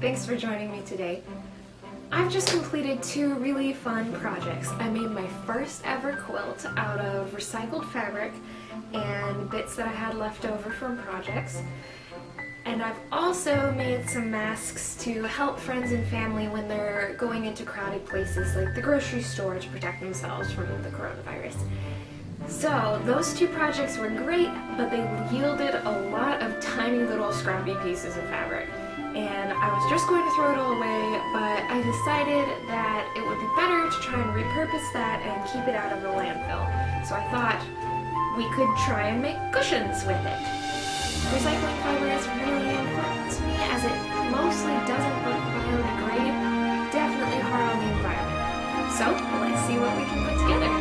thanks for joining me today. I've just completed 2 really fun projects. I made my first ever quilt out of recycled fabric and bits that I had left over from projects. And I've also made some masks to help friends and family when they're going into crowded places like the grocery store to protect themselves from the coronavirus. So those 2 projects were great, but they yielded a lot of tiny little scrappy pieces of fabric. And I was just going to throw it all away, but I decided that it would be better to try and repurpose that and keep it out of the landfill. So I thought we could try and make cushions with it. Recycling fiber is really important to me as it mostly doesn't biodegrade, definitely hard on the environment. So let's see what we can put together.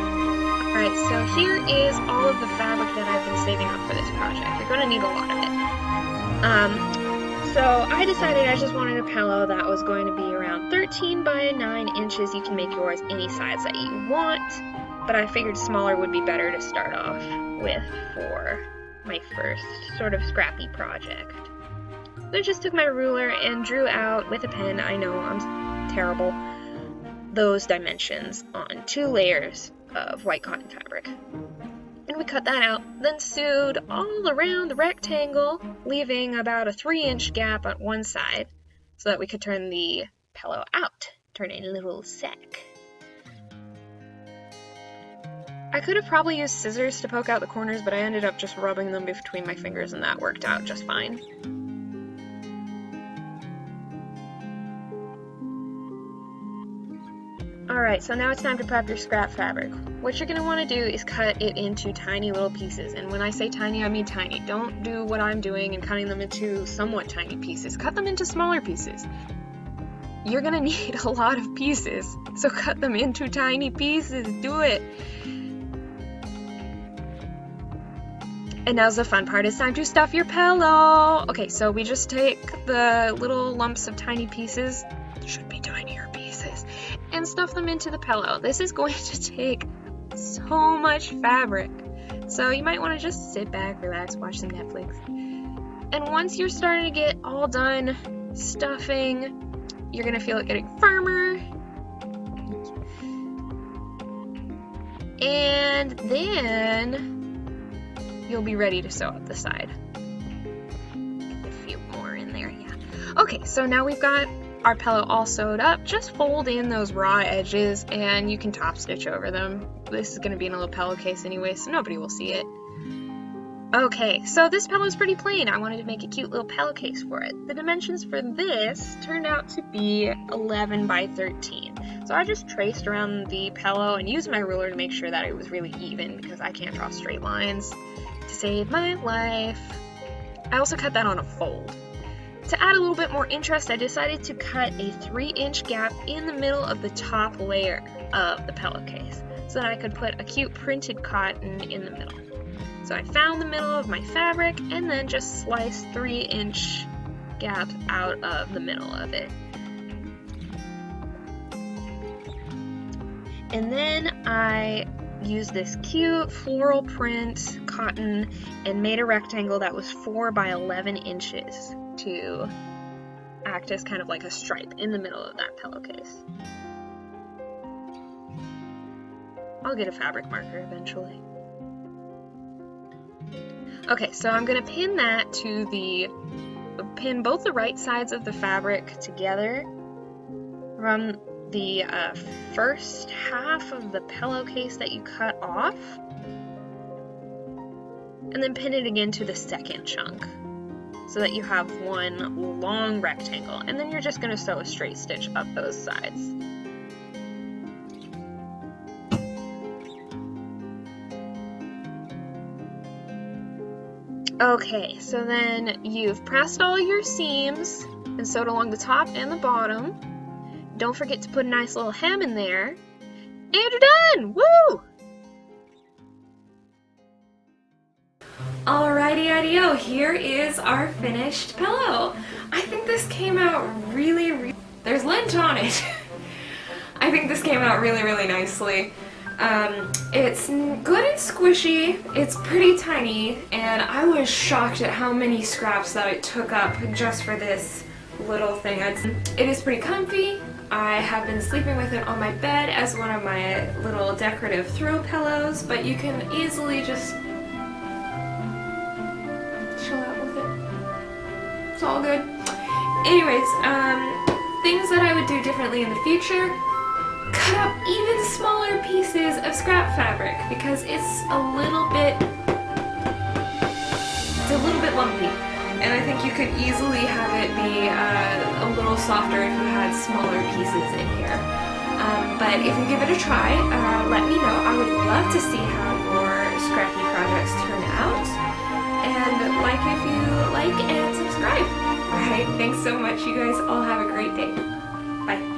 Alright, so here is all of the fabric that I've been saving up for this project. You're going to need a lot of it. So I decided I just wanted a pillow that was going to be around 13 by 9 inches. You can make yours any size that you want, but I figured smaller would be better to start off with for my first sort of scrappy project. So I just took my ruler and drew out with a pen, I know I'm terrible, those dimensions on 2 layers of white cotton fabric. And we cut that out, then sewed all around the rectangle, leaving about a 3-inch gap on one side so that we could turn the pillow out, turn it into a little sack. I could have probably used scissors to poke out the corners, but I ended up just rubbing them between my fingers and that worked out just fine. Alright, so now it's time to prep your scrap fabric. What you're going to want to do is cut it into tiny little pieces, and when I say tiny, I mean tiny. Don't do what I'm doing and cutting them into somewhat tiny pieces. Cut them into smaller pieces. You're going to need a lot of pieces, so cut them into tiny pieces. Do it! And now's the fun part. It's time to stuff your pillow! Okay, so we just take the little lumps of tiny pieces, should be tinier pieces, and stuff them into the pillow. This is going to take so much fabric. So you might want to just sit back, relax, watch some Netflix. And once you're starting to get all done stuffing, you're going to feel it getting firmer. And then you'll be ready to sew up the side. Get a few more in there, yeah. Okay, so now we've got our pillow all sewed up. Just fold in those raw edges and you can top stitch over them. This is going to be in a little pillowcase anyway, so nobody will see it. Okay, so this pillow is pretty plain. I wanted to make a cute little pillowcase for it. The dimensions for this turned out to be 11 by 13. So I just traced around the pillow and used my ruler to make sure that it was really even because I can't draw straight lines to save my life. I also cut that on a fold. To add a little bit more interest, I decided to cut a 3-inch gap in the middle of the top layer of the pillowcase so that I could put a cute printed cotton in the middle. So I found the middle of my fabric and then just sliced 3-inch gaps out of the middle of it. And then I used this cute floral print cotton and made a rectangle that was 4 by 11 inches to act as kind of like a stripe in the middle of that pillowcase. I'll get a fabric marker eventually. Okay, so I'm going to pin both the right sides of the fabric together from the first half of the pillowcase that you cut off, and then pin it again to the second chunk so that you have one long rectangle, and then you're just going to sew a straight stitch up those sides. Okay, so then you've pressed all your seams and sewed along the top and the bottom. Don't forget to put a nice little hem in there, and you're done! Woo! Alrighty, here is our finished pillow. I think this came out really, there's lint on it. I think this came out really nicely. It's good and squishy, it's pretty tiny, and I was shocked at how many scraps that it took up just for this little thing. It is pretty comfy. I have been sleeping with it on my bed as one of my little decorative throw pillows, but you can easily just chill out with it. It's all good. Anyways, things that I would do differently in the future: cut up even smaller pieces of scrap fabric because it's a little bit lumpy. And I think you could easily have it be a little softer if you had smaller pieces in here. But if you give it a try, let me know. I would love to see how your scrappy projects turn out. And like if you like and subscribe. Alright, thanks so much. You guys all have a great day. Bye.